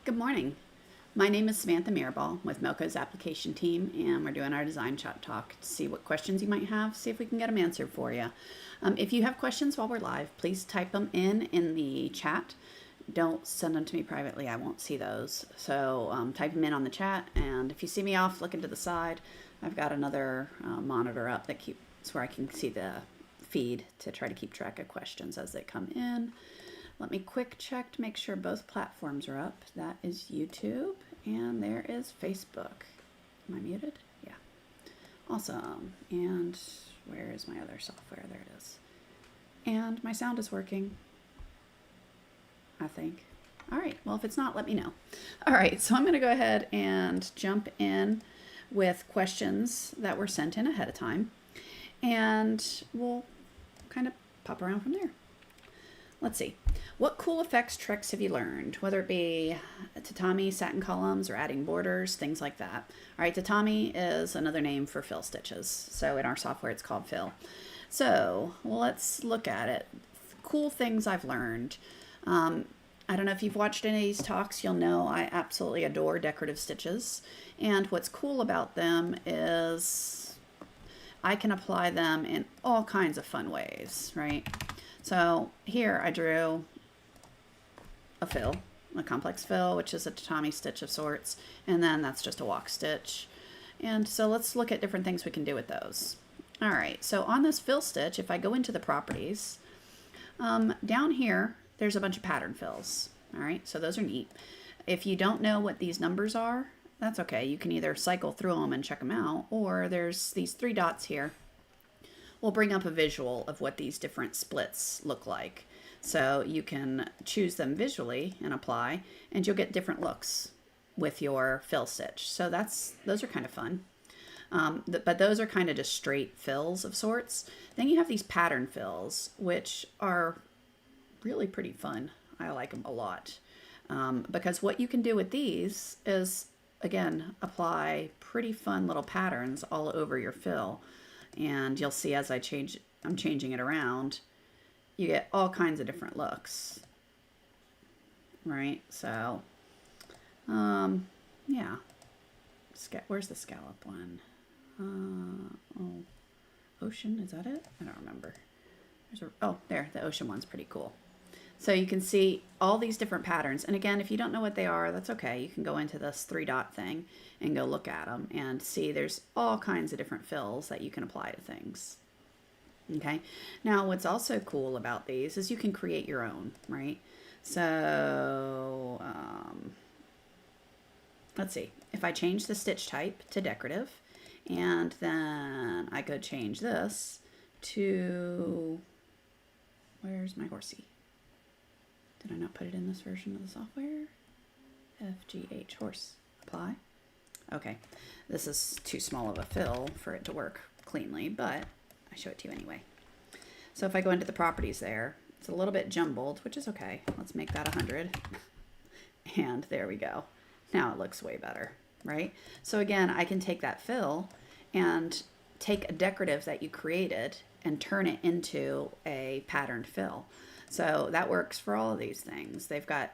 Good morning. My name is Samantha Mirabal with Melco's application team, and we're doing our DesignShop Talk to see what questions you might have, see if we can get them answered for you. If you have questions while we're live, please type them in the chat. Don't send them to me privately. I won't see those. So type them in on the chat, and if you see me off looking to the side, I've got another monitor up that keeps where I can see the feed to try to keep track of questions as they come in. Let me quick check to make sure both platforms are up. That is YouTube, and there is Facebook. Am I muted? Yeah. Awesome. And where is my other software? There it is. And my sound is working, I think. All right. Well, if it's not, let me know. All right. So I'm going to go ahead and jump in with questions that were sent in ahead of time, and we'll kind of pop around from there. Let's see. What cool effects tricks have you learned? Whether it be tatami, satin columns, or adding borders, things like that. All right, tatami is another name for fill stitches. So in our software, it's called fill. So let's look at it. Cool things I've learned. I don't know if you've watched any of these talks, you'll know I absolutely adore decorative stitches. And what's cool about them is I can apply them in all kinds of fun ways, right? So here I drew a fill, a complex fill, which is a tatami stitch of sorts, and then that's just a walk stitch. And so let's look at different things we can do with those. All right, so on this fill stitch, if I go into the properties, down here, there's a bunch of pattern fills. All right, so those are neat. If you don't know what these numbers are, that's okay. You can either cycle through them and check them out, or there's these 3 dots here. We'll bring up a visual of what these different splits look like. So you can choose them visually and apply, and you'll get different looks with your fill stitch. So those are kind of fun. But those are kind of just straight fills of sorts. Then you have these pattern fills, which are really pretty fun. I like them a lot. Because what you can do with these is, again, apply pretty fun little patterns all over your fill. And you'll see as I'm changing it around, you get all kinds of different looks, right? So, yeah. Where's the scallop one? Ocean, is that it? I don't remember. There, the ocean one's pretty cool. So you can see all these different patterns. And again, if you don't know what they are, that's okay. You can go into this 3-dot thing and go look at them and see there's all kinds of different fills that you can apply to things. Okay. Now, what's also cool about these is you can create your own, right? So, let's see. If I change the stitch type to decorative, and then I could change this to, where's my horsey? Did I not put it in this version of the software? FGH, horse, apply. Okay, this is too small of a fill for it to work cleanly, but I show it to you anyway. So if I go into the properties there, it's a little bit jumbled, which is okay. Let's make that 100. And there we go. Now it looks way better, right? So again, I can take that fill and take a decorative that you created and turn it into a patterned fill. So that works for all of these things. They've got,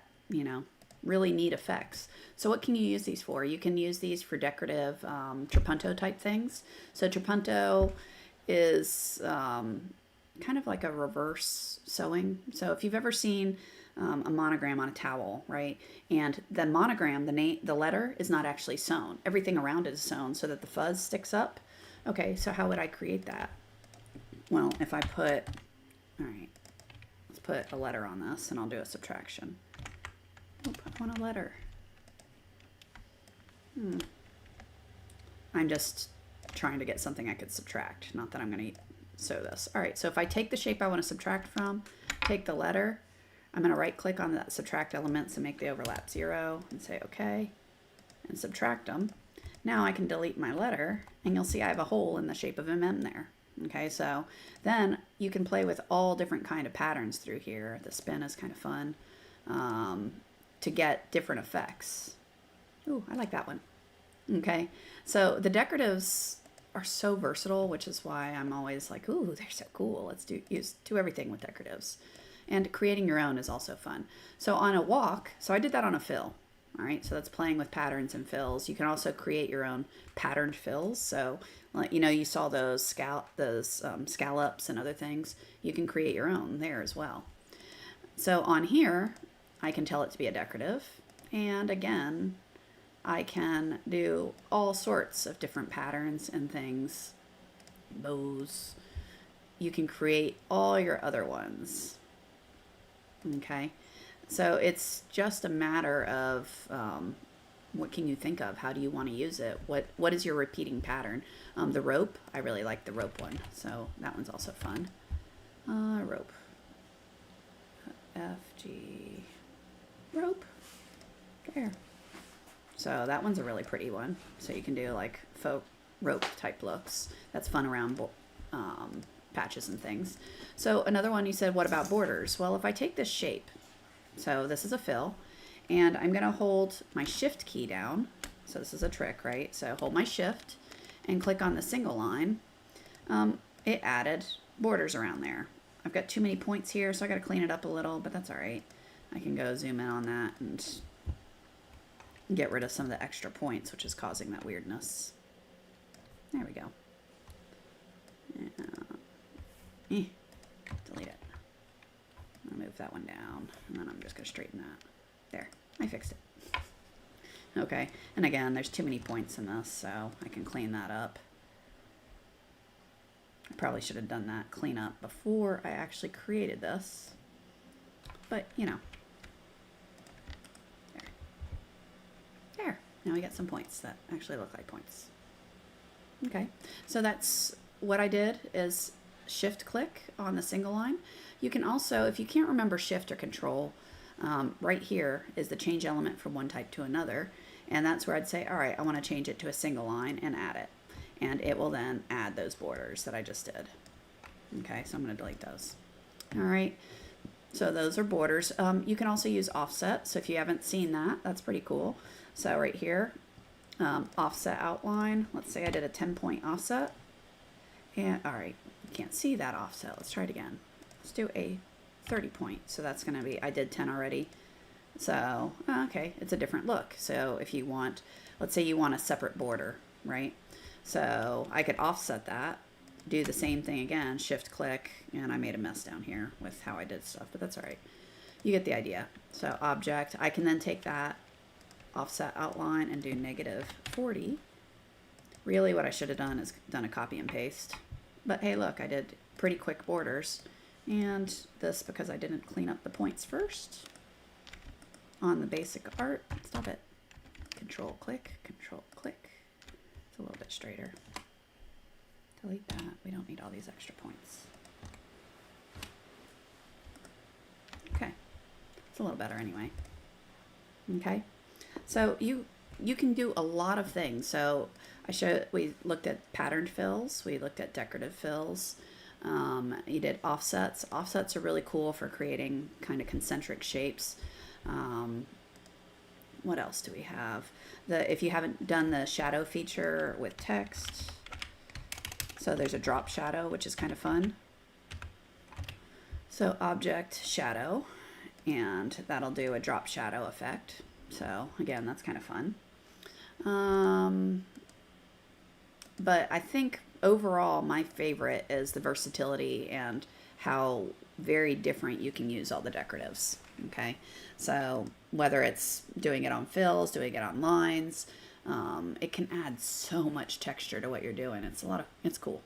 really neat effects. So what can you use these for? You can use these for decorative trapunto type things. So trapunto is kind of like a reverse sewing. So if you've ever seen a monogram on a towel, right? And the monogram, the letter is not actually sewn. Everything around it is sewn so that the fuzz sticks up. Okay, so how would I create that? Well, if I put, all right, let's put a letter on this and I'll do a subtraction. Oh, I want a letter. I'm just trying to get something I could subtract. Not that I'm going to sew this. All right, so if I take the shape I want to subtract from, take the letter, I'm going to right click on that subtract elements and make the overlap 0 and say okay and subtract them. Now I can delete my letter and you'll see I have a hole in the shape of an M there. Okay, so then you can play with all different kind of patterns through here. The spin is kind of fun to get different effects. Ooh, I like that one. Okay, so the decoratives are so versatile, which is why I'm always like, ooh, they're so cool. Let's do everything with decoratives. And creating your own is also fun. So on a walk, so I did that on a fill. All right, so that's playing with patterns and fills. You can also create your own patterned fills. So, you know, you saw those scallops and other things. You can create your own there as well. So on here, I can tell it to be a decorative. And again, I can do all sorts of different patterns and things. Bows. You can create all your other ones. Okay. So it's just a matter of what can you think of? How do you want to use it? What is your repeating pattern? The rope, I really like the rope one. So that one's also fun. Rope. FG. Rope. There. So that one's a really pretty one. So you can do like faux rope type looks. That's fun around patches and things. So another one you said, what about borders? Well, if I take this shape, so this is a fill, and I'm going to hold my shift key down. So this is a trick, right? So hold my shift and click on the single line. It added borders around there. I've got too many points here, so I got to clean it up a little, but that's all right. I can go zoom in on that and get rid of some of the extra points, which is causing that weirdness. There we go. Delete it. I'll move that one down, and then I'm just going to straighten that. There, I fixed it. Okay, and again, there's too many points in this, so I can clean that up. I probably should have done that cleanup before I actually created this, but you know. There, now we got some points that actually look like points. Okay, so that's what I did is shift click on the single line. You can also, if you can't remember shift or control, right here is the change element from one type to another. And that's where I'd say, all right, I want to change it to a single line and add it. And it will then add those borders that I just did. Okay, so I'm going to delete those. All right, so those are borders. You can also use offset. So if you haven't seen that, that's pretty cool. So right here, offset outline. Let's say I did a 10-point offset. And all right, you can't see that offset. Let's try it again. Let's do a 30 point. So that's going to be, I did 10 already. So, okay, it's a different look. So if you want, let's say you want a separate border, right? So I could offset that, do the same thing again, shift click, and I made a mess down here with how I did stuff, but that's all right. You get the idea. So object, I can then take that offset outline and do -40. Really what I should have done is done a copy and paste. But hey, look, I did pretty quick borders. And this because I didn't clean up the points first on the basic art. Stop it. Control click, control click. It's a little bit straighter. Delete that. We don't need all these extra points. Okay. It's a little better anyway. Okay. So you can do a lot of things. So we looked at patterned fills, we looked at decorative fills, you did offsets. Offsets are really cool for creating kind of concentric shapes. What else do we have? If you haven't done the shadow feature with text, so there's a drop shadow, which is kind of fun. So object shadow, and that'll do a drop shadow effect. So again, that's kind of fun. But I think overall my favorite is the versatility and how very different you can use all the decoratives. Okay, so whether it's doing it on fills, doing it on lines, it can add so much texture to what you're doing. It's cool.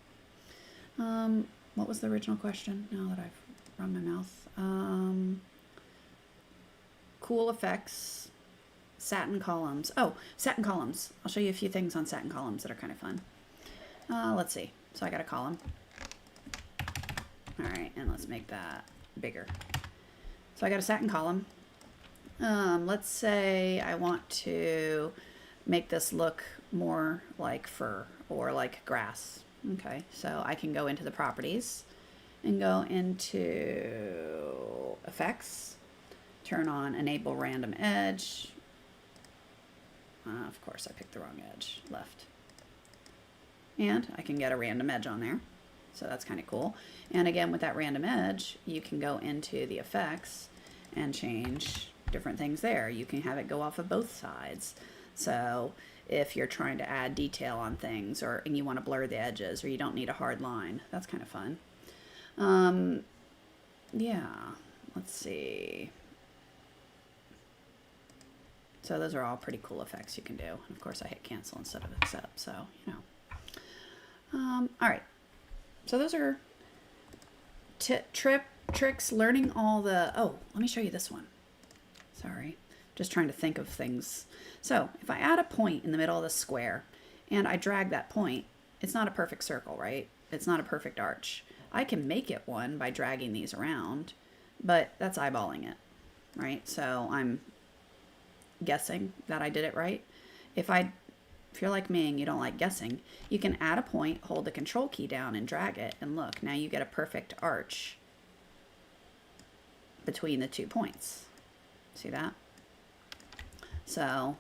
What was the original question? Now that I've run my mouth. Cool effects. Satin columns. Oh, satin columns. I'll show you a few things on satin columns that are kind of fun. Let's see. So I got a column. All right, and let's make that bigger. So I got a satin column. Let's say I want to make this look more like fur or like grass. Okay, so I can go into the properties and go into effects, turn on enable random edge. Of course, I picked the wrong edge, left. And I can get a random edge on there. So that's kind of cool. And again, with that random edge, you can go into the effects and change different things there. You can have it go off of both sides. So if you're trying to add detail on things and you want to blur the edges or you don't need a hard line, that's kind of fun. Yeah, let's see. So those are all pretty cool effects you can do. And of course I hit cancel instead of accept, so you know. All right, so those are tricks, learning all the, oh, let me show you this one. Sorry, just trying to think of things. So if I add a point in the middle of the square and I drag that point, it's not a perfect circle, right? It's not a perfect arch. I can make it one by dragging these around, but that's eyeballing it, right? So I'm guessing that I did it right. If you're like me and you don't like guessing, you can add a point, hold the control key down and drag it, and look, now you get a perfect arch between the 2 points. See that? So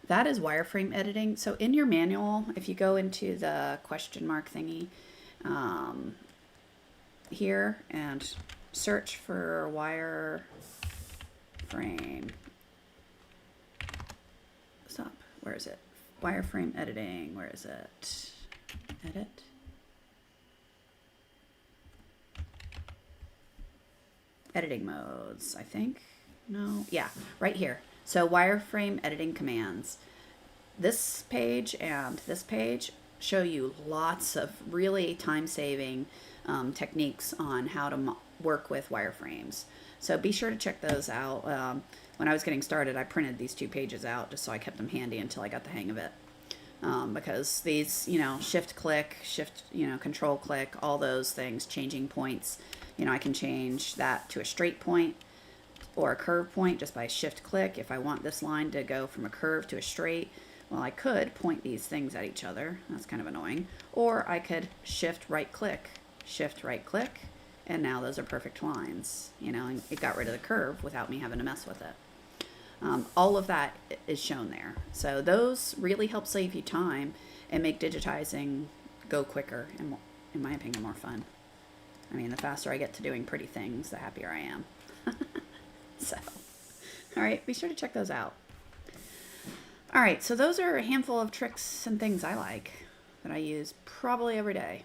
that is wireframe editing. So in your manual, if you go into the question mark thingy here and search for wireframe, stop, where is it? Wireframe editing, where is it? Edit. Editing modes, I think. No, yeah, right here. So wireframe editing commands. This page and this page show you lots of really time-saving techniques on how to work with wireframes. So be sure to check those out. When I was getting started, I printed these 2 pages out just so I kept them handy until I got the hang of it. Because these, you know, shift click, control click, all those things, changing points, you know, I can change that to a straight point or a curve point just by shift click. If I want this line to go from a curve to a straight, well, I could point these things at each other. That's kind of annoying. Or I could shift right click, and now those are perfect lines, you know, and it got rid of the curve without me having to mess with it. All of that is shown there. So those really help save you time and make digitizing go quicker and, in my opinion, more fun. I mean, the faster I get to doing pretty things, the happier I am. So, all right, be sure to check those out. All right, so those are a handful of tricks and things I like that I use probably every day.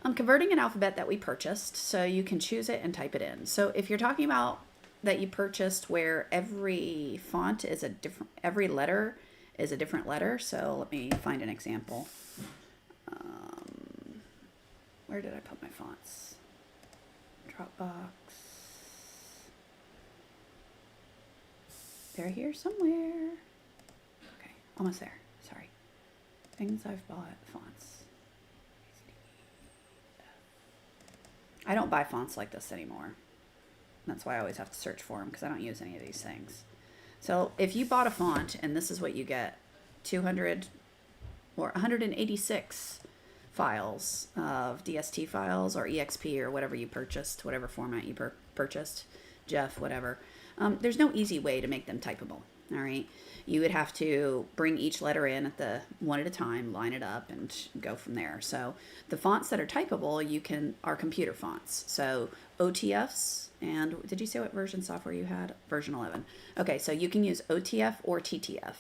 I'm converting an alphabet that we purchased, so you can choose it and type it in. So if you're talking about that you purchased where every font is every letter is a different letter. So let me find an example. Where did I put my fonts? Dropbox. They're here somewhere. Okay, almost there. Sorry. Things I've bought, fonts. I don't buy fonts like this anymore. That's why I always have to search for them, because I don't use any of these things. So if you bought a font and this is what you get, 200 or 186 files of DST files or EXP or whatever you purchased, whatever format you purchased, Jeff, whatever. There's no easy way to make them typable. All right. You would have to bring each letter in at one at a time, line it up, and go from there. So the fonts that are typable, are computer fonts. So OTFs, and did you say what version software you had? Version 11. Okay, so you can use OTF or TTF.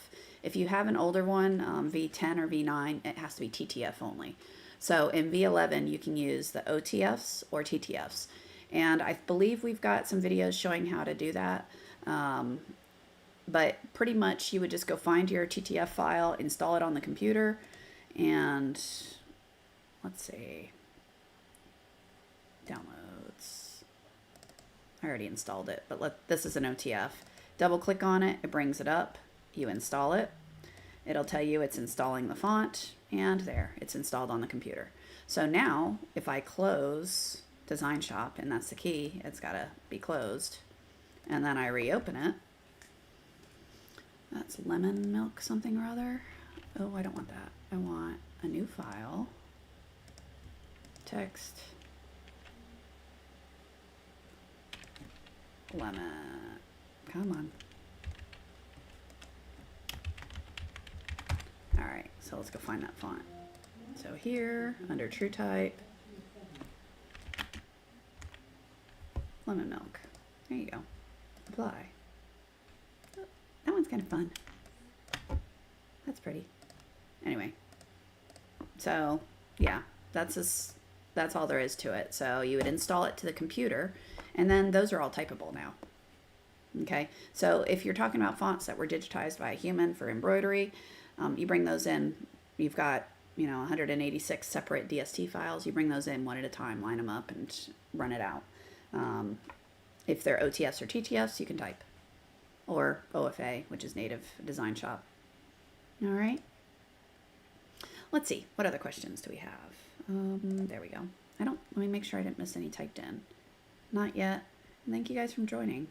If you have an older one, V10 or V9, it has to be TTF only. So in V11, you can use the OTFs or TTFs. And I believe we've got some videos showing how to do that. But pretty much you would just go find your TTF file, install it on the computer, and let's see, downloads. I already installed it, but this is an OTF. Double click on it, it brings it up, you install it. It'll tell you it's installing the font, and there, it's installed on the computer. So now, if I close DesignShop, and that's the key, it's gotta be closed, and then I reopen it, that's lemon milk something or other. Oh, I don't want that. I want a new file. Text. Lemon. Come on. All right, so let's go find that font. So here, under TrueType, lemon milk. There you go. Apply. kind of fun. That's pretty. Anyway, so yeah, that's all there is to it. So you would install it to the computer, and then those are all typable now. Okay, so if you're talking about fonts that were digitized by a human for embroidery, you bring those in. You've got 186 separate DST files. You bring those in one at a time, line them up, and run it out. If they're OTFs or TTFs, you can type, or OFA, which is Native Design Shop. All right. Let's see. What other questions do we have? There we go. Let me make sure I didn't miss any typed in. Not yet. Thank you guys for joining.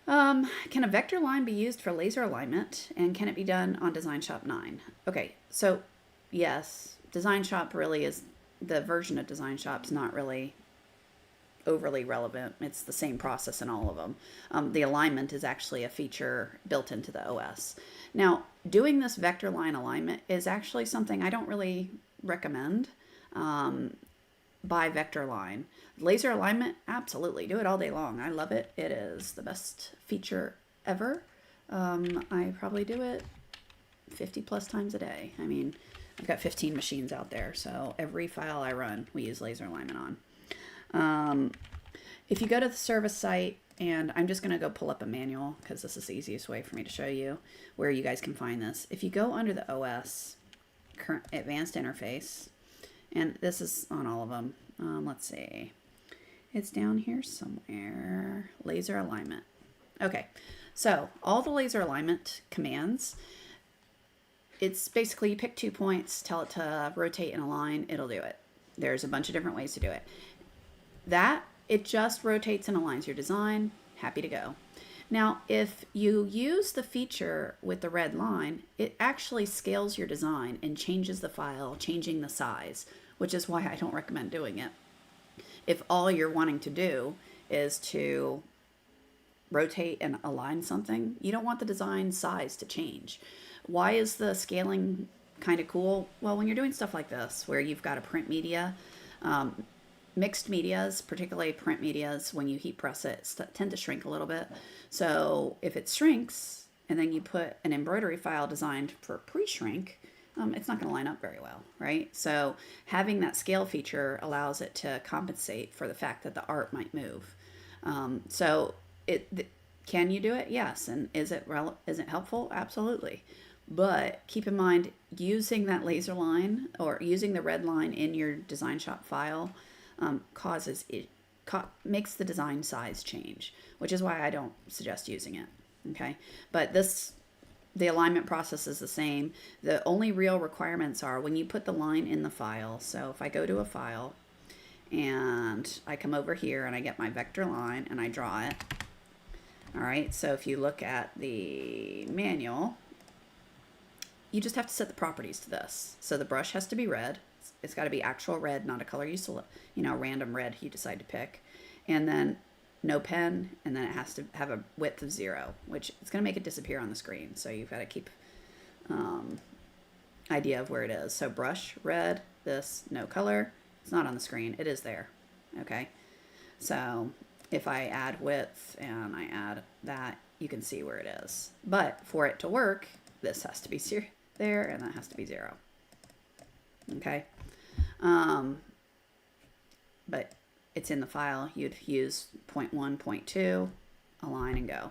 Can a vector line be used for laser alignment, and can it be done on DesignShop 9? Okay, so yes, DesignShop really is, the version of DesignShop's not really overly relevant. It's the same process in all of them. The alignment is actually a feature built into the OS. Now, doing this vector line alignment is actually something I don't really recommend by vector line. Laser alignment, absolutely. Do it all day long. I love it. It is the best feature ever. I probably do it 50 plus times a day. I mean, I've got 15 machines out there, so every file I run, we use laser alignment on. If you go to the service site, and I'm just going to go pull up a manual because this is the easiest way for me to show you where you guys can find this. If you go under the OS, current advanced interface, and this is on all of them. Let's see. It's down here somewhere. Laser alignment. Okay, so all the laser alignment commands, it's basically you pick 2 points, tell it to rotate and align, it'll do it. There's a bunch of different ways to do it. It just rotates and aligns your design. Happy to go. Now, if you use the feature with the red line, it actually scales your design and changes the file, changing the size, which is why I don't recommend doing it. If all you're wanting to do is to rotate and align something, you don't want the design size to change. Why is the scaling kind of cool? Well, when you're doing stuff like this, where you've got a print media, mixed medias, particularly print medias, when you heat press it, tend to shrink a little bit. So if it shrinks and then you put an embroidery file designed for pre-shrink, it's not going to line up very well, right? So having that scale feature allows it to compensate for the fact that the art might move. Can you do it? Yes. And is it helpful? Absolutely. But keep in mind, using that laser line or using the red line in your DesignShop file makes the design size change, which is why I don't suggest using it. Okay, but the alignment process is the same. The only real requirements are when you put the line in the file. So if I go to a file and I come over here and I get my vector line and I draw it. All right, so if you look at the manual, you just have to set the properties to this. So the brush has to be red. It's got to be actual red, not a color you select, random red you decide to pick. And then no pen, and then it has to have a width of 0, which it's going to make it disappear on the screen. So you've got to keep idea of where it is. So brush, red, this, no color. It's not on the screen. It is there. Okay. So if I add width and I add that, you can see where it is. But for it to work, this has to be there and that has to be 0. Okay. But it's in the file. You'd use 0.1, 0.2, align and go.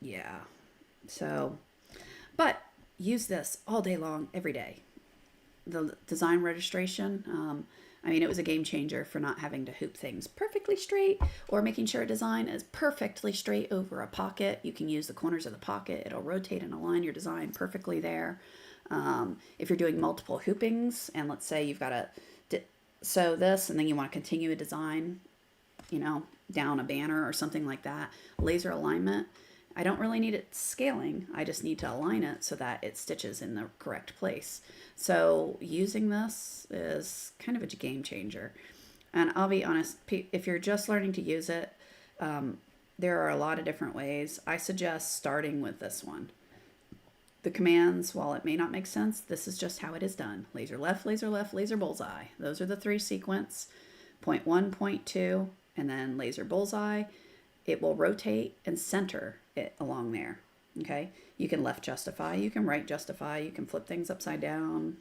Yeah. So, but use this all day long, every day. The design registration, it was a game changer for not having to hoop things perfectly straight or making sure a design is perfectly straight over a pocket. You can use the corners of the pocket. It'll rotate and align your design perfectly there. If you're doing multiple hoopings and let's say you've got to sew this and then you want to continue a design, down a banner or something like that, laser alignment, I don't really need it scaling. I just need to align it so that it stitches in the correct place. So using this is kind of a game changer. And I'll be honest, if you're just learning to use it, there are a lot of different ways. I suggest starting with this one. The commands, while it may not make sense, this is just how it is done. Laser left, laser bullseye. Those are the 3 sequence. 0.1, 0.2, and then laser bullseye. it will rotate and center it along there. Okay, you can left justify, you can right justify, you can flip things upside down,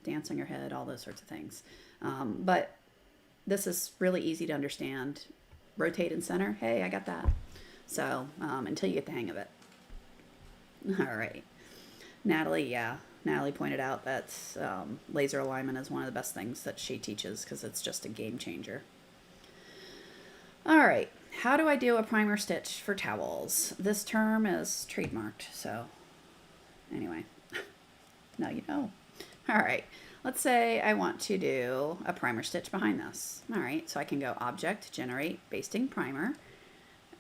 dance on your head, all those sorts of things. But this is really easy to understand. Rotate and center, hey, I got that. So until you get the hang of it. All right. Natalie pointed out that laser alignment is one of the best things that she teaches because it's just a game changer. All right. How do I do a primer stitch for towels? This term is trademarked, so anyway, now you know. All right, let's say I want to do a primer stitch behind this. All right, so I can go Object, Generate, Basting Primer,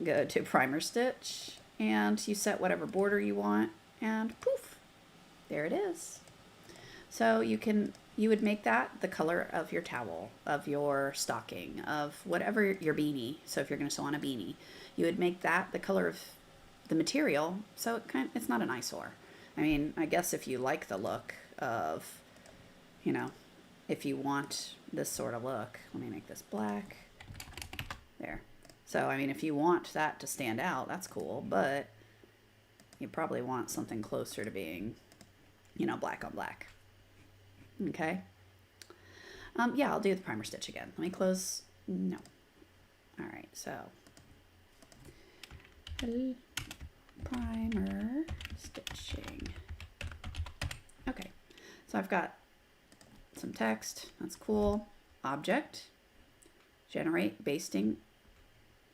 go to Primer Stitch, and you set whatever border you want, and poof, there it is. So you would make that the color of your towel, of your stocking, of whatever your beanie. So if you're going to sew on a beanie, you would make that the color of the material. So it's not an eyesore. I mean, I guess if you like the look of, if you want this sort of look, let me make this black. There. So, I mean, if you want that to stand out, that's cool, but you probably want something closer to being, black on black. Okay. Yeah, I'll do the primer stitch again. Let me close. No. All right. So primer stitching. Okay. So I've got some text. That's cool. Object, generate, basting,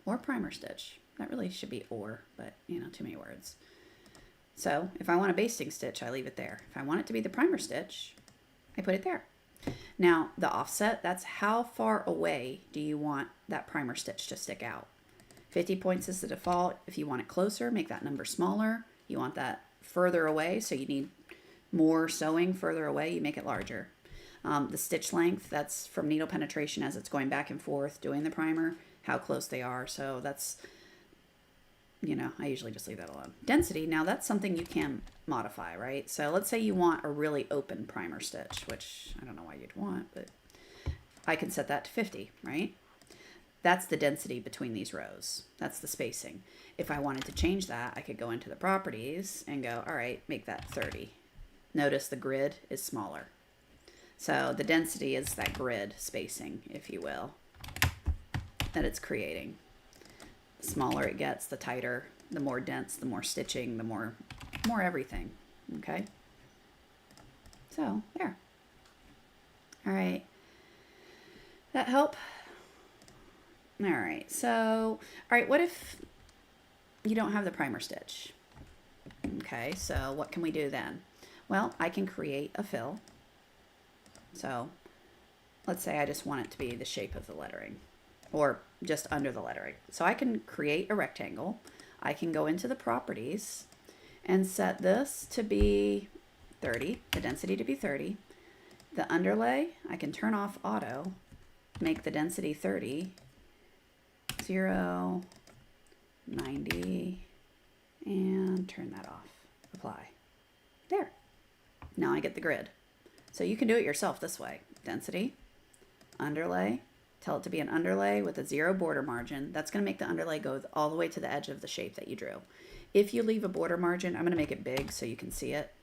or primer stitch. That really should be or, but too many words. So if I want a basting stitch, I leave it there. If I want it to be the primer stitch, I put it there. Now the offset, that's how far away do you want that primer stitch to stick out. 50 points is the default. If you want it closer, make that number smaller. You want that further away, so you need more sewing further away, you make it larger. The stitch length, that's from needle penetration as it's going back and forth doing the primer, how close they are. So that's, I usually just leave that alone. Density, now that's something you can modify, right? So let's say you want a really open primer stitch, which I don't know why you'd want, but I can set that to 50, right? That's the density between these rows. That's the spacing. If I wanted to change that, I could go into the properties and go, all right, make that 30. Notice the grid is smaller. So the density is that grid spacing, if you will, that it's creating. The smaller it gets, the tighter, the more dense, the more stitching, the more everything, okay? So, there. All right. That help? All right, so, all right, what if you don't have the primer stitch? Okay, so what can we do then? Well, I can create a fill. So let's say I just want it to be the shape of the lettering or just under the lettering. So I can create a rectangle. I can go into the properties and set this to be 30, the density to be 30. The underlay, I can turn off auto, make the density 30, 0, 90, and turn that off. Apply. There. Now I get the grid. So you can do it yourself this way. Density, underlay, tell it to be an underlay with a 0 border margin. That's going to make the underlay go all the way to the edge of the shape that you drew. If you leave a border margin, I'm going to make it big so you can see it.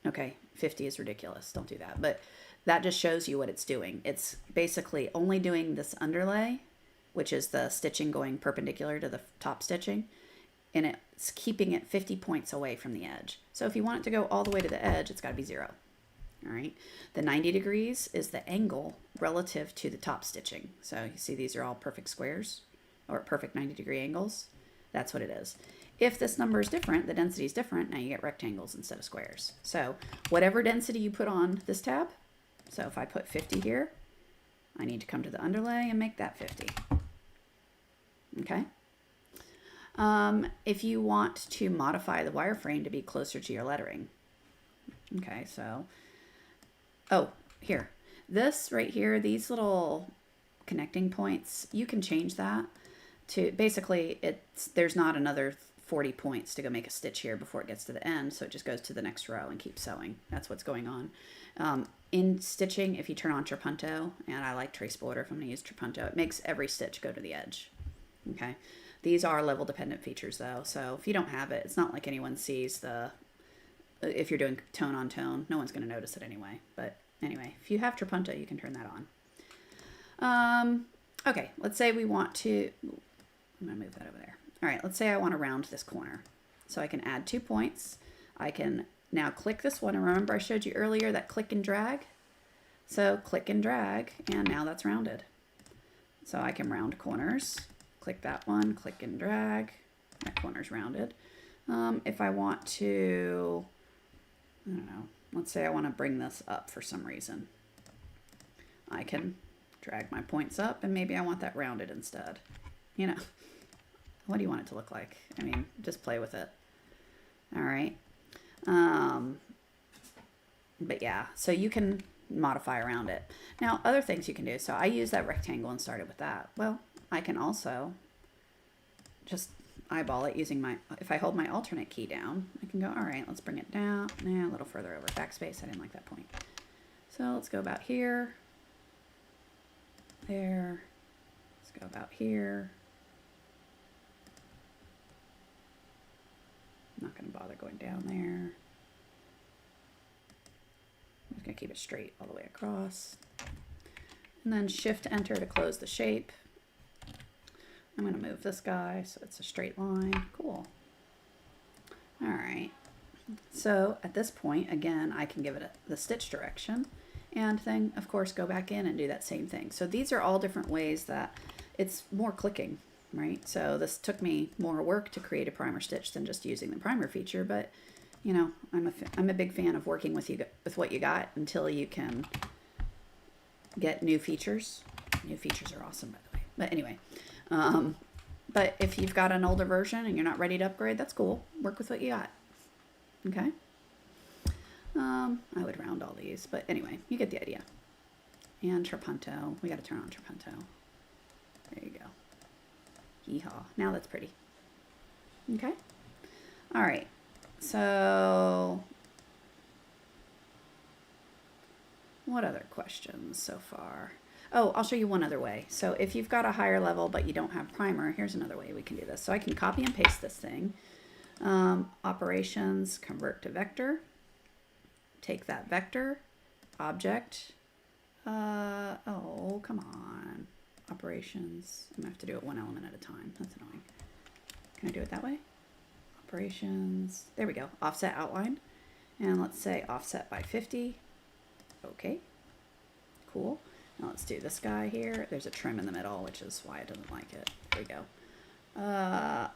Okay, 50 is ridiculous. Don't do that. But that just shows you what it's doing. It's basically only doing this underlay, which is the stitching going perpendicular to the top stitching, and it's keeping it 50 points away from the edge. So if you want it to go all the way to the edge, it's got to be 0. All right. The 90 degrees is the angle relative to the top stitching. So you see these are all perfect squares or perfect 90-degree angles. That's what it is. If this number is different, the density is different, now you get rectangles instead of squares. So whatever density you put on this tab, so if I put 50 here, I need to come to the underlay and make that 50. Okay. If you want to modify the wireframe to be closer to your lettering. Okay, so oh, here. This right here, these little connecting points, you can change that to basically there's not another 40 points to go make a stitch here before it gets to the end, so it just goes to the next row and keeps sewing. That's what's going on. In stitching, if you turn on trapunto, and I like trace border if I'm going to use trapunto, it makes every stitch go to the edge. Okay, These are level dependent features though, so if you don't have it, it's not like anyone sees if you're doing tone on tone, no one's going to notice it anyway. But anyway, if you have trapunto, you can turn that on. Okay, let's say we want to, I'm going to move that over there. All right, let's say I want to round this corner. So I can add 2 points. I can now click this one, and remember I showed you earlier that click and drag? So click and drag, and now that's rounded. So I can round corners, click that one, click and drag, that corner's rounded. If I want to, I don't know, let's say I want to bring this up for some reason. I can drag my points up, and maybe I want that rounded instead. You know, what do you want it to look like? I mean, just play with it. All right. But yeah, so you can modify around it. Now, other things you can do. So I use that rectangle and started with that. Well, I can also just eyeball it using if I hold my alternate key down, I can go, all right, let's bring it down. A little further over. Backspace, I didn't like that point. So let's go about here. There. Let's go about here. I'm not going to bother going down there. I'm just going to keep it straight all the way across. And then Shift Enter to close the shape. I'm going to move this guy so it's a straight line. Cool. All right. So at this point, again, I can give it the stitch direction and then, of course, go back in and do that same thing. So these are all different ways that it's more clicking, right? So this took me more work to create a primer stitch than just using the primer feature, but you know, I'm a big fan of working with what you got until you can get new features. New features are awesome, by the way. But anyway, but if you've got an older version and you're not ready to upgrade, that's cool. Work with what you got. Okay. I would round all these, but anyway, you get the idea. And trapunto, we got to turn on trapunto. There you go. Yeehaw. Now that's pretty. Okay. All right. So what other questions so far? Oh, I'll show you one other way. So if you've got a higher level but you don't have primer, here's another way we can do this. So I can copy and paste this thing. Operations, convert to vector. Take that vector, object. Oh, come on. Operations. I'm going to have to do it one element at a time. That's annoying. Can I do it that way? Operations. There we go. Offset outline. And let's say offset by 50. Okay. Cool. Now let's do this guy here. There's a trim in the middle, which is why I didn't like it. There we go.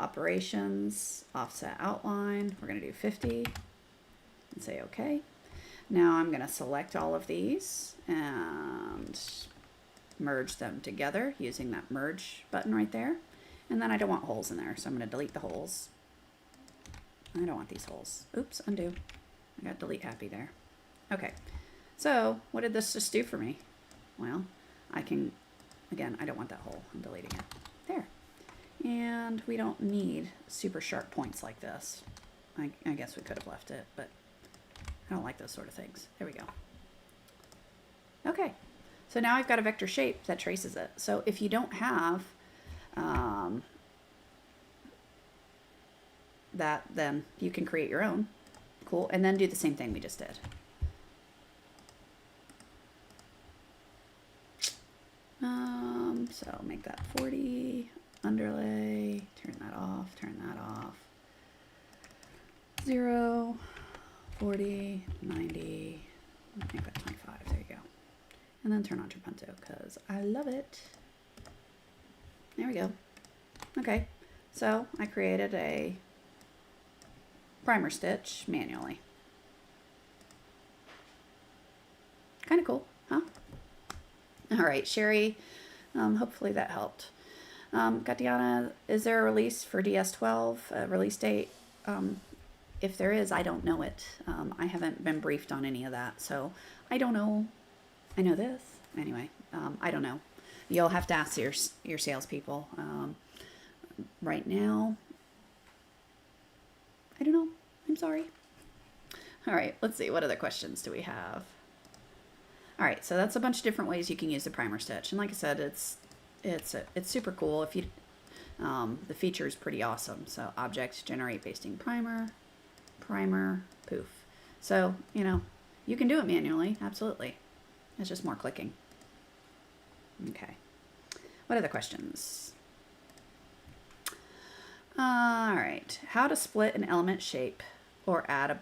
Operations, offset outline. We're going to do 50 and say okay. Now I'm going to select all of these and merge them together using that merge button right there. And then I don't want holes in there, so I'm going to delete the holes. I don't want these holes. Oops, undo. I got delete happy there. Okay, so what did this just do for me? Well, I can, again, I don't want that hole. I'm deleting it. There. And we don't need super sharp points like this. I guess we could have left it, but I don't like those sort of things. There we go. Okay, so now I've got a vector shape that traces it. So if you don't have that, then you can create your own. Cool, and then do the same thing we just did. So make that 40, underlay, turn that off, 0, 40, 90, make that 25, there you go. And then turn on trapunto because I love it. There we go. Okay, so I created a primer stitch manually. Kind of cool, huh? All right, Sherry, hopefully that helped. Gatiana, is there a release for DS12, a release date? If there is, I don't know it. I haven't been briefed on any of that, so I don't know. I know this. Anyway, I don't know. You'll have to ask your salespeople. Right now, I don't know. I'm sorry. All right, let's see. What other questions do we have? All right, so that's a bunch of different ways you can use the primer stitch. And like I said, it's super cool. If you The feature is pretty awesome. So object, generate basting primer, poof. So, you know, you can do it manually, absolutely. It's just more clicking. Okay. What other questions? All right. How to split an element shape or add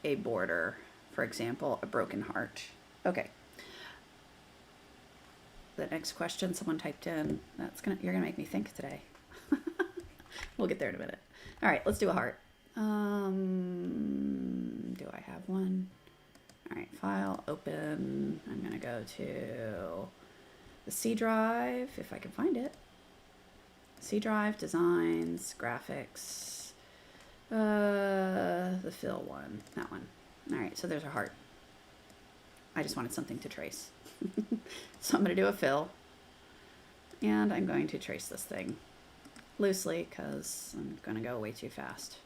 a border, for example, a broken heart. Okay. The next question someone typed in, you're gonna make me think today. We'll get there in a minute. All right, let's do a heart. Do I have one? All right, file, open. I'm gonna go to the C drive, if I can find it. C drive, designs, graphics, the fill one, that one. All right, so there's a heart. I just wanted something to trace. So I'm gonna do a fill, and I'm going to trace this thing loosely because I'm gonna go way too fast.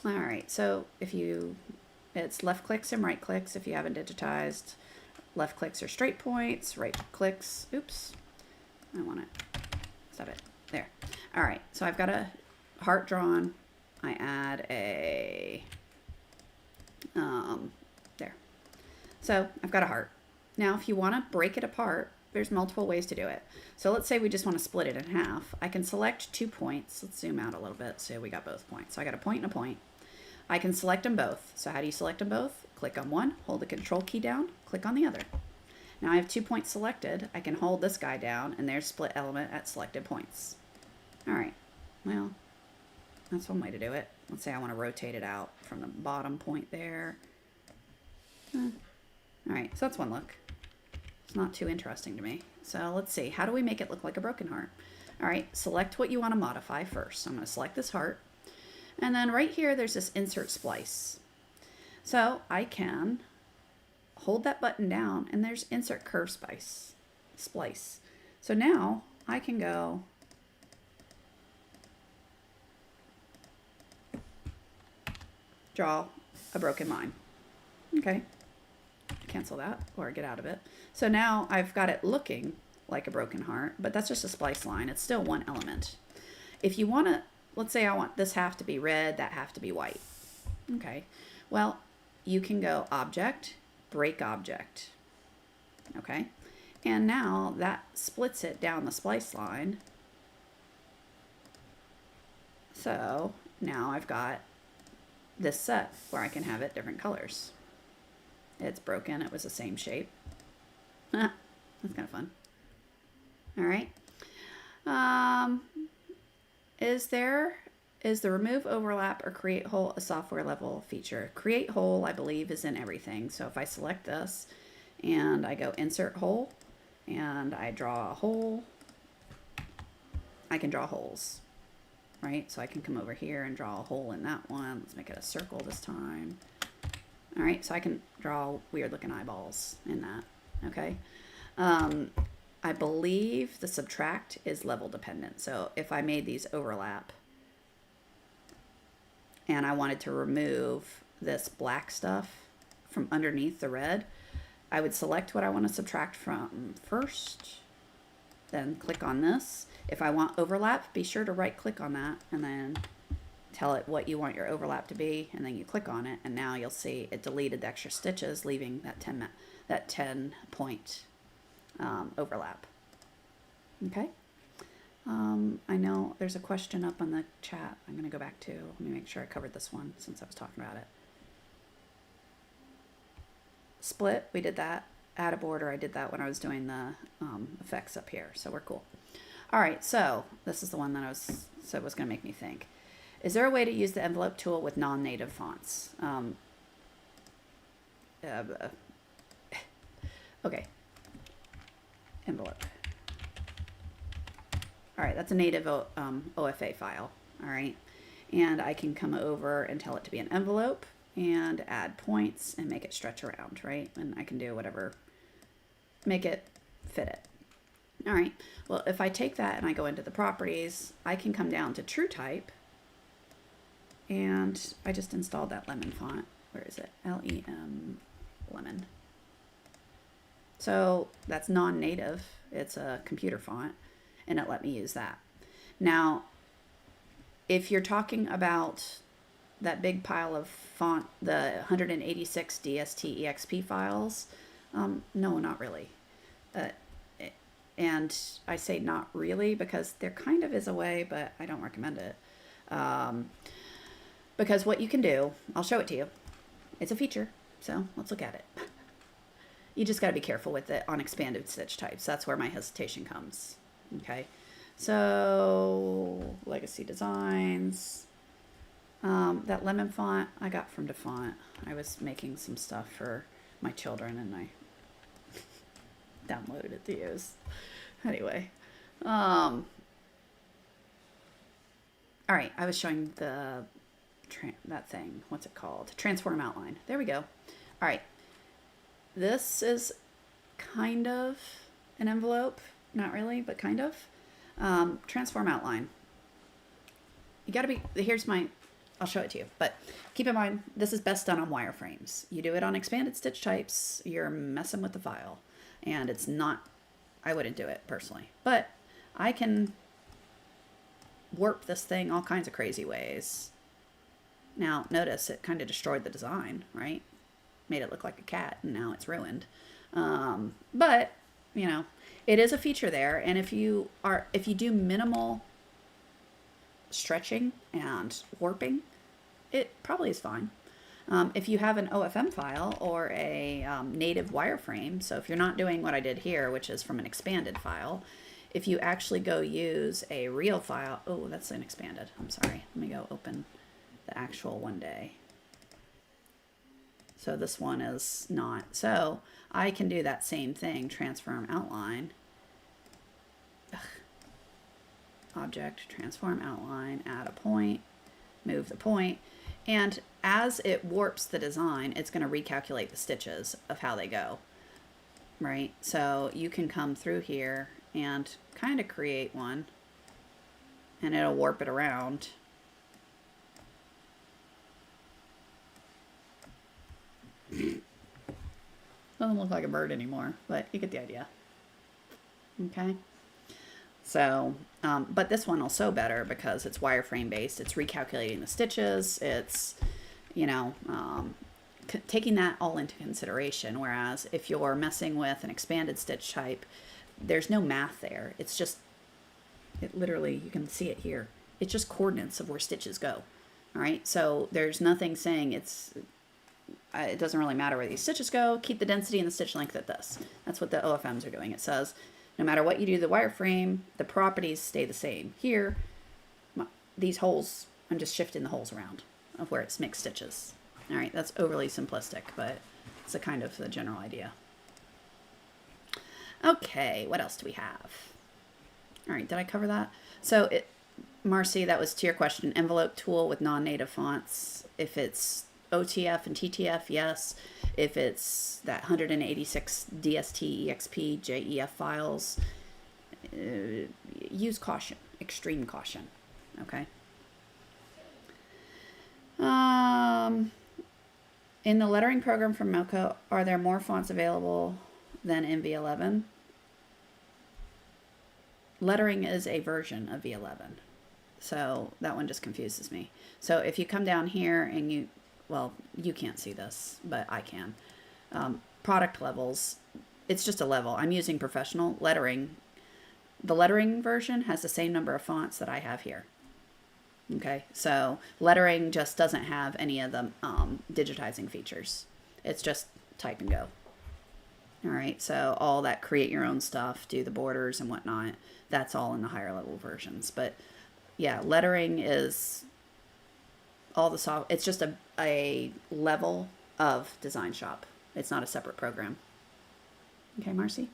All right, so it's left clicks and right clicks if you haven't digitized. Left clicks are straight points, right clicks, oops, I want it, stop it, there. All right, so I've got a heart drawn. I add a, there. So I've got a heart. Now, if you want to break it apart, there's multiple ways to do it. So let's say we just want to split it in half. I can select 2 points. Let's zoom out a little bit so we got both points. So I got a point and a point. I can select them both. So how do you select them both? Click on one, hold the control key down, click on the other. Now I have 2 points selected. I can hold this guy down and there's split element at selected points. All right, well, that's one way to do it. Let's say I want to rotate it out from the bottom point there. All right, so that's one look. It's not too interesting to me. So let's see, how do we make it look like a broken heart? All right, select what you want to modify first. So I'm going to select this heart. And then right here, there's this insert splice. So I can hold that button down and there's insert curve splice. So now I can go draw a broken line. Okay, cancel that or get out of it. So now I've got it looking like a broken heart, but that's just a splice line. It's still one element. If you want to, let's say I want this half to be red, that half to be white. Okay, well, you can go object, break object. Okay, and now that splits it down the splice line. So now I've got this set where I can have it different colors. It's broken, it was the same shape. That's kind of fun. All right. Is the remove overlap or create hole a software level feature? Create hole, I believe, is in everything. So if I select this and I go insert hole and I draw a hole, I can draw holes, right? So I can come over here and draw a hole in that one. Let's make it a circle this time. All right, so I can draw weird looking eyeballs in that, okay? I believe the subtract is level dependent. So if I made these overlap and I wanted to remove this black stuff from underneath the red, I would select what I want to subtract from first, then click on this. If I want overlap, be sure to right click on that and then tell it what you want your overlap to be, and then you click on it, and now you'll see it deleted the extra stitches, leaving that 10 point overlap. Okay. I know there's a question up on the chat I'm going to go back to. Let me make sure I covered this one since I was talking about it. Split, we did that. Add a border, I did that when I was doing the effects up here, so we're cool. All right, so this is the one that was going to make me think. Is there a way to use the envelope tool with non-native fonts? Okay, envelope. All right, that's a native OFA file, all right? And I can come over and tell it to be an envelope and add points and make it stretch around, right? And I can do whatever, make it fit it. All right, well, if I take that and I go into the properties, I can come down to true type, and I just installed that lemon font. Where is it? LEMON. Lemon. So that's non-native. It's a computer font, and it let me use that. Now, if you're talking about that big pile of font, the 186 DST EXP files, no, not really. And I say not really because there kind of is a way, but I don't recommend it. Because what you can do, I'll show it to you. It's a feature, so let's look at it. You just got to be careful with it on expanded stitch types. That's where my hesitation comes. Okay, so Legacy Designs. That lemon font I got from DeFont. I was making some stuff for my children and I downloaded it to use. Anyway, all right, I was showing the that thing. What's it called? Transform outline. There we go. All right, this is kind of an envelope, not really, but kind of. Transform outline. You got to be. Here's my. I'll show it to you, but keep in mind this is best done on wireframes. You do it on expanded stitch types, you're messing with the file, and it's not. I wouldn't do it personally, but I can warp this thing all kinds of crazy ways. Now, notice it kind of destroyed the design, right? Made it look like a cat, and now it's ruined. But, you know, it is a feature there, and if you do minimal stretching and warping, it probably is fine. If you have an OFM file or a native wireframe, so if you're not doing what I did here, which is from an expanded file, if you actually go use a real file, oh, that's an expanded, I'm sorry. Let me go open the actual one day. So this one is not. So I can do that same thing, transform outline. Ugh. Object, transform outline, add a point, move the point, and as it warps the design, it's going to recalculate the stitches of how they go, right? So you can come through here and kind of create one, and it'll warp it around. Doesn't look like a bird anymore, but you get the idea. Okay. So, but this one will sew better because it's wireframe based. It's recalculating the stitches. It's, you know, taking that all into consideration. Whereas if you're messing with an expanded stitch type, there's no math there. It's just, it literally, you can see it here. It's just coordinates of where stitches go. All right. So there's nothing saying it doesn't really matter where these stitches go. Keep the density and the stitch length at this. That's what the OFMs are doing. It says, no matter what you do to the wireframe, the properties stay the same. Here, these holes, I'm just shifting the holes around of where it's mixed stitches. All right, that's overly simplistic, but it's a kind of the general idea. Okay, what else do we have? All right, did I cover that? So, Marcy, that was to your question, envelope tool with non-native fonts. If it's OTF and TTF, yes. If it's that 186 DST, EXP, JEF files, use caution, extreme caution, okay? In the lettering program from Melco, are there more fonts available than in V11? Lettering is a version of V11, so that one just confuses me. So if you come down here and well, you can't see this, but I can. Product levels, it's just a level. I'm using professional lettering. The lettering version has the same number of fonts that I have here. Okay, so lettering just doesn't have any of the digitizing features. It's just type and go. All right, so all that create your own stuff, do the borders and whatnot, that's all in the higher level versions. But yeah, lettering is all the soft. It's just a level of DesignShop. It's not a separate program. Okay, Marcy.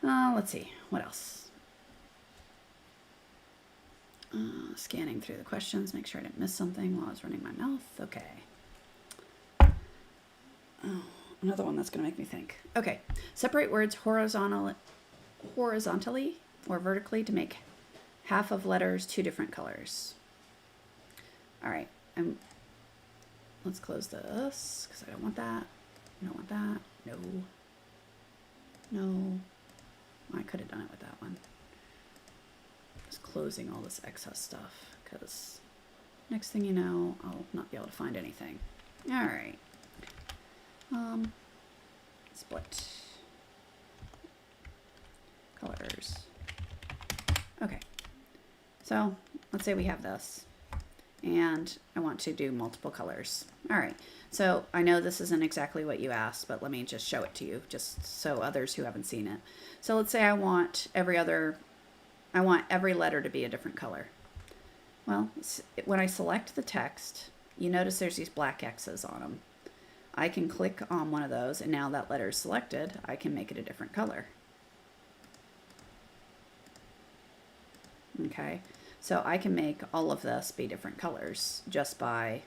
Let's see what else. Scanning through the questions, make sure I didn't miss something while I was running my mouth. Okay. Oh, another one that's going to make me think. Okay, separate words horizontally or vertically to make half of letters 2 different colors. All right, let's close this because I don't want that. I don't want that. No. No. I could have done it with that one. Just closing all this excess stuff, because next thing you know, I'll not be able to find anything. All right. Split. Colors. Okay. So let's say we have this, and I want to do multiple colors. All right. So I know this isn't exactly what you asked, but let me just show it to you, just so others who haven't seen it. So let's say I want every letter to be a different color. Well, when I select the text, you notice there's these black X's on them. I can click on one of those, and now that letter is selected, I can make it a different color. Okay, so I can make all of this be different colors just by,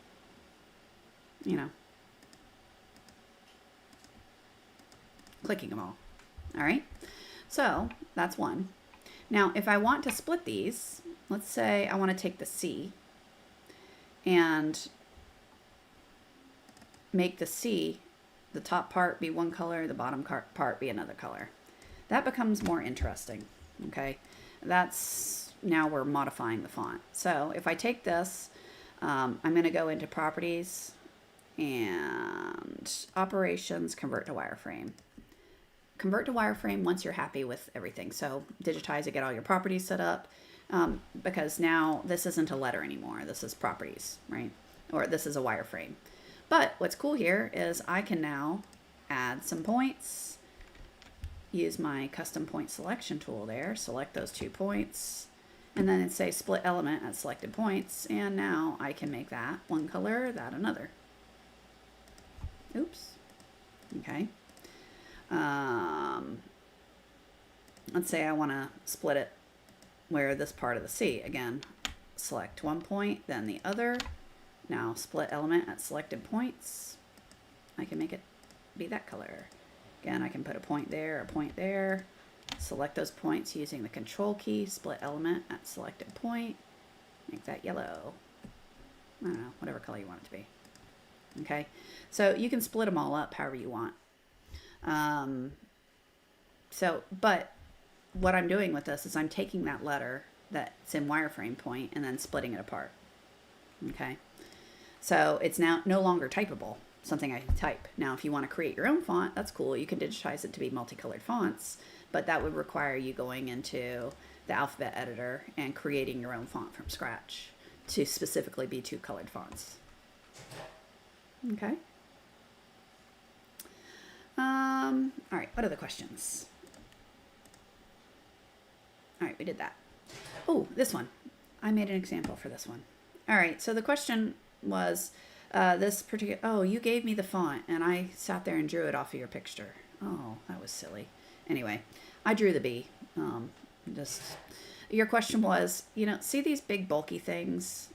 clicking them all. All right, so that's one. Now, if I want to split these, let's say I want to take the C and make the C, the top part be one color, the bottom part be another color. That becomes more interesting, okay? Now we're modifying the font. So if I take this, I'm going to go into Properties and Operations, Convert to Wireframe. Convert to wireframe once you're happy with everything. So digitize it, get all your properties set up, because now this isn't a letter anymore. This is properties, right? Or this is a wireframe. But what's cool here is I can now add some points, use my custom point selection tool there, select those 2 points, and then say split element at selected points. And now I can make that one color, that another. Oops. Okay. Let's say I want to split it where this part of the C, again, select one point, then the other. Now split element at selected points. I can make it be that color. Again, I can put a point there, select those points using the control key, split element at selected point, make that yellow. I don't know, whatever color you want it to be. Okay, so you can split them all up however you want. But what I'm doing with this is I'm taking that letter that's in wireframe point and then splitting it apart. Okay. So it's now no longer typable, something I can type. Now, if you want to create your own font, that's cool. You can digitize it to be multicolored fonts, but that would require you going into the alphabet editor and creating your own font from scratch to specifically be 2 colored fonts. Okay. All right, what other questions? All right, we did that. Oh, this one. I made an example for this one. All right, so the question was you gave me the font and I sat there and drew it off of your picture. Oh, that was silly. Anyway, I drew the B. Your question was, see these big bulky things?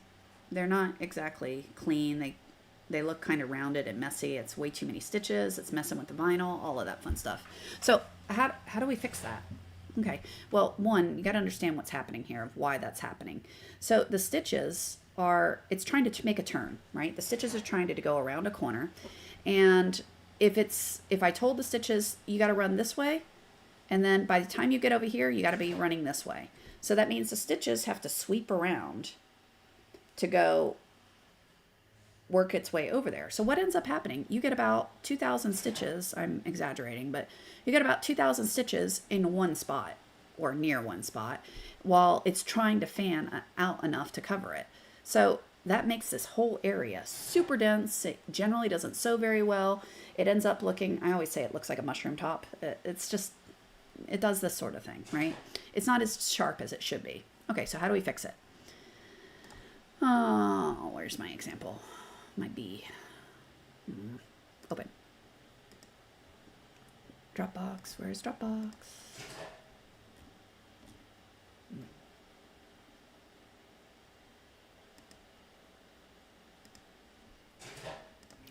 They're not exactly clean. They look kind of rounded and messy. It's way too many stitches. It's messing with the vinyl, all of that fun stuff. So how do we fix that? Okay, well, one, you got to understand what's happening here, of why that's happening. So the stitches it's trying to make a turn, right? The stitches are trying to go around a corner. And if I told the stitches, you got to run this way, and then by the time you get over here, you got to be running this way. So that means the stitches have to sweep around to go work its way over there. So what ends up happening, you get about 2,000 stitches, I'm exaggerating, but you get about 2,000 stitches in one spot or near one spot while it's trying to fan out enough to cover it. So that makes this whole area super dense. It generally doesn't sew very well. It ends up looking, I always say it looks like a mushroom top. It does this sort of thing, right? It's not as sharp as it should be. Okay, so how do we fix it? Oh, where's my example? My B. Open. Dropbox. Where's Dropbox?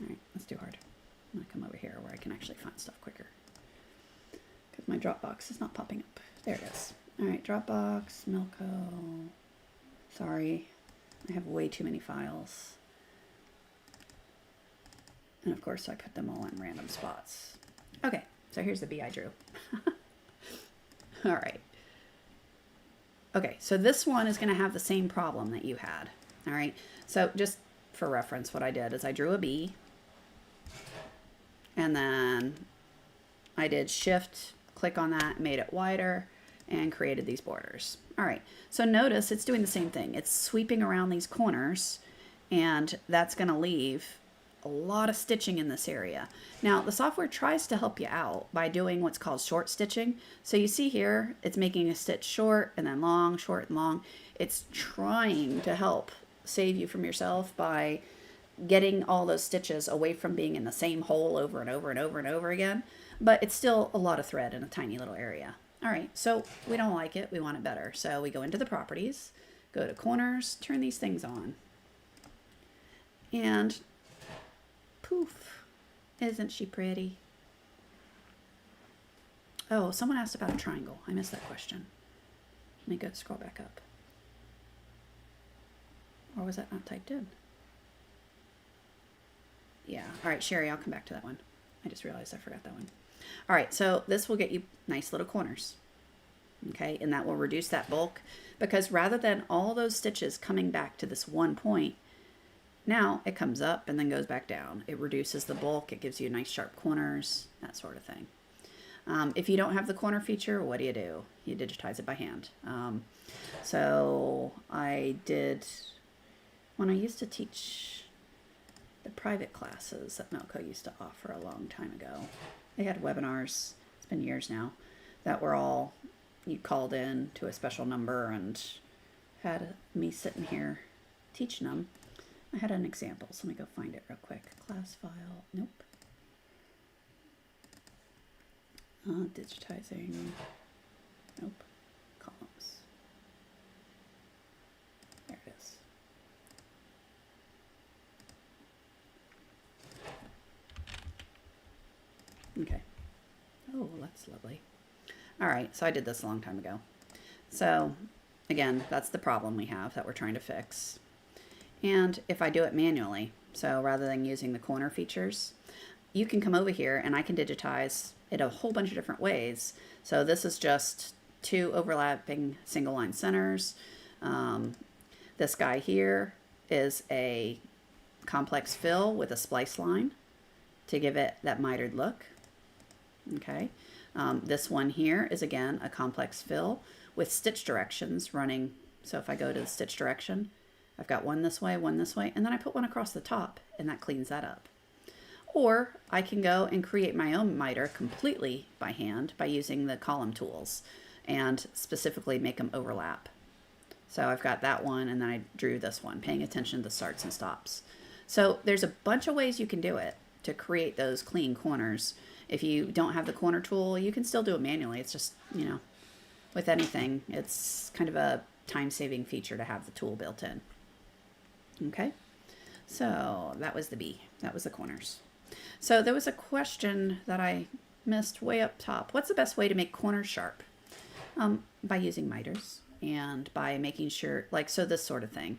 All right, that's too hard. I'm gonna come over here where I can actually find stuff quicker, because my Dropbox is not popping up. There it is. All right, Dropbox, Milko. Sorry, I have way too many files. And of course I put them all in random spots. Okay, so here's the bee I drew. All right. Okay, so this one is going to have the same problem that you had. All right, so just for reference, what I did is I drew a bee, and then I did shift, click on that, made it wider, and created these borders. All right, so notice it's doing the same thing. It's sweeping around these corners, and that's going to leave a lot of stitching in this area. Now, the software tries to help you out by doing what's called short stitching. So you see here, it's making a stitch short and then long, short and long. It's trying to help save you from yourself by getting all those stitches away from being in the same hole over and over and over and over again. But it's still a lot of thread in a tiny little area. All right, so we don't like it. We want it better. So we go into the properties, go to corners, turn these things on. And poof, isn't she pretty? Oh, someone asked about a triangle. I missed that question. Let me go scroll back up. Or was that not typed in? Yeah, all right, Sherry, I'll come back to that one. I just realized I forgot that one. All right, so this will get you nice little corners. Okay, and that will reduce that bulk, because rather than all those stitches coming back to this one point, now it comes up and then goes back down. It reduces the bulk. It gives you nice sharp corners, that sort of thing. If you don't have the corner feature, what do? You digitize it by hand. So I did, when I used to teach the private classes that Melco used to offer a long time ago, they had webinars, it's been years now, that were all, you called in to a special number and had me sitting here teaching them. I had an example, so let me go find it real quick. Class file, nope. Digitizing, nope. Columns. There it is. Okay. Oh, that's lovely. All right, so I did this a long time ago. So again, that's the problem we have that we're trying to fix. And if I do it manually, so rather than using the corner features, you can come over here and I can digitize it a whole bunch of different ways. So this is just 2 overlapping single line centers. This guy here is a complex fill with a splice line to give it that mitered look. Okay. This one here is again a complex fill with stitch directions running. So if I go to the stitch direction, I've got one this way, and then I put one across the top, and that cleans that up. Or I can go and create my own miter completely by hand by using the column tools and specifically make them overlap. So I've got that one, and then I drew this one, paying attention to the starts and stops. So there's a bunch of ways you can do it to create those clean corners. If you don't have the corner tool, you can still do it manually. It's just, you know, with anything, it's kind of a time-saving feature to have the tool built in. Okay, so that was the B. That was the corners. So there was a question that I missed way up top. What's the best way to make corners sharp? By using miters and by making sure, like, so this sort of thing.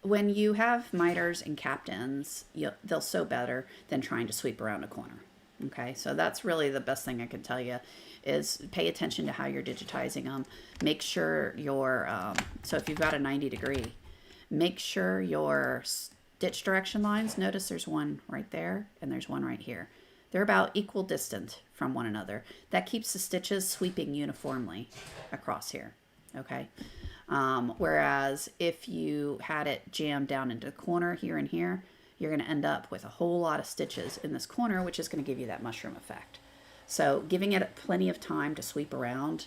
When you have miters and captains, they'll sew better than trying to sweep around a corner. Okay, so that's really the best thing I can tell you is pay attention to how you're digitizing them. Make sure your, so if you've got a 90 degree, make sure your stitch direction lines, notice there's one right there and there's one right here. They're about equal distant from one another. That keeps the stitches sweeping uniformly across here, okay? Whereas if you had it jammed down into the corner here and here, you're going to end up with a whole lot of stitches in this corner, which is going to give you that mushroom effect. So giving it plenty of time to sweep around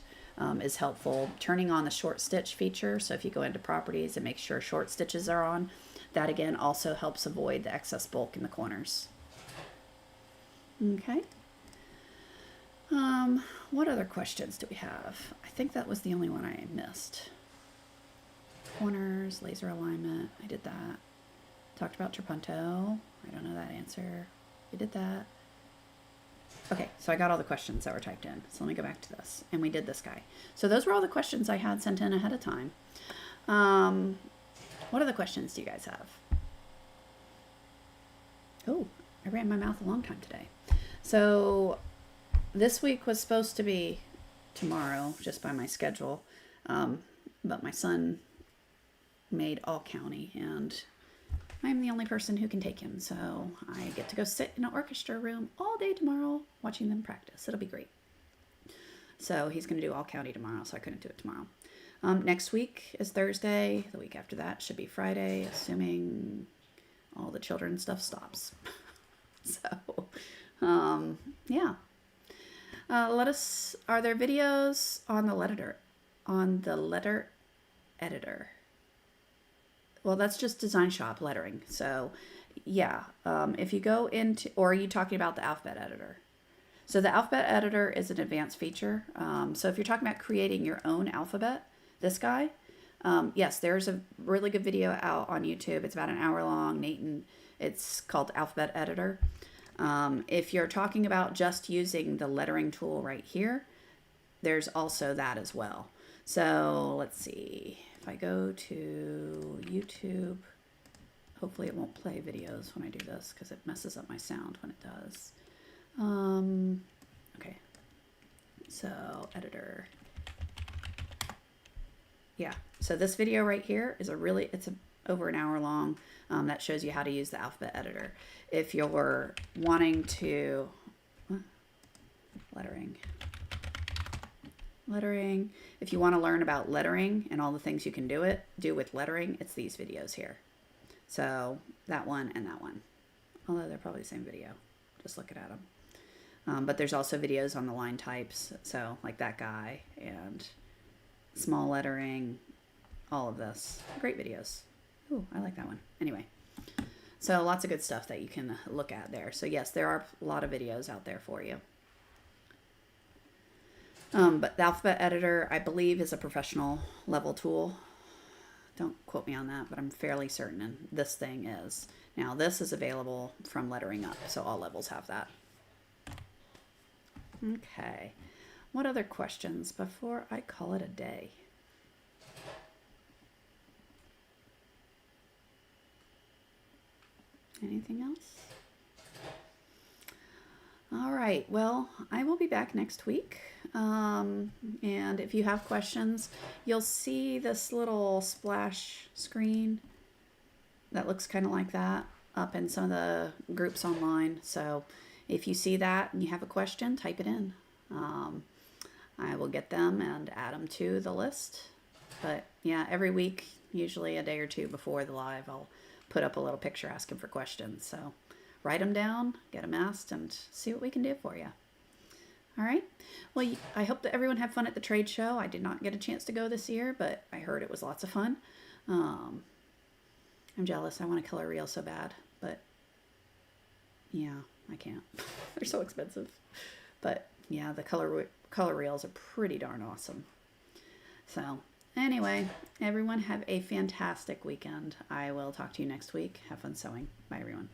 is helpful. Turning on the short stitch feature, so if you go into properties and make sure short stitches are on, that again also helps avoid the excess bulk in the corners. Okay. What other questions do we have? I think that was the only one I missed. Corners, laser alignment, I did that. Talked about trapunto. I don't know that answer. We did that. Okay, so I got all the questions that were typed in. So let me go back to this. And we did this guy. So those were all the questions I had sent in ahead of time. What other questions do you guys have? Oh, I ran my mouth a long time today. So this week was supposed to be tomorrow, just by my schedule. But my son made all county, and I'm the only person who can take him. So I get to go sit in an orchestra room all day tomorrow watching them practice. It'll be great. So he's going to do all county tomorrow, so I couldn't do it tomorrow. Next week is Thursday. The week after that should be Friday, assuming all the children stuff stops. So, yeah. Are there videos on the letter editor? Well, that's just DesignShop lettering. So, yeah. If you go into, or are you talking about the alphabet editor? So the alphabet editor is an advanced feature. So if you're talking about creating your own alphabet, this guy, yes, there's a really good video out on YouTube. It's about an hour long. It's called Alphabet Editor. If you're talking about just using the lettering tool right here, there's also that as well. So let's see. If I go to YouTube, hopefully it won't play videos when I do this because it messes up my sound when it does. Okay. So editor. Yeah. So this video right here is over an hour long. That shows you how to use the alphabet editor. If you're wanting to lettering, if you want to learn about lettering and all the things you can do with lettering, it's these videos here. So that one and that one, although they're probably the same video, just looking at them. But there's also videos on the line types, so like that guy and small lettering, all of this. Great videos. Ooh, I like that one. Anyway, so lots of good stuff that you can look at there. So yes, there are a lot of videos out there for you. But the alphabet editor, I believe, is a professional level tool. Don't quote me on that, but I'm fairly certain this thing is. Now this is available from lettering up, so all levels have that. Okay, what other questions before I call it a day? Anything else? All right, well, I will be back next week. And if you have questions, you'll see this little splash screen that looks kind of like that up in some of the groups online. So if you see that and you have a question, type it in. I will get them and add them to the list. But yeah, every week, usually a day or two before the live, I'll put up a little picture asking for questions. So write them down, get them asked, and see what we can do for you. All right. Well, I hope that everyone had fun at the trade show. I did not get a chance to go this year, but I heard it was lots of fun. I'm jealous. I want a color reel so bad, but yeah, I can't. They're so expensive. But yeah, the color reels are pretty darn awesome. So anyway, everyone have a fantastic weekend. I will talk to you next week. Have fun sewing. Bye, everyone.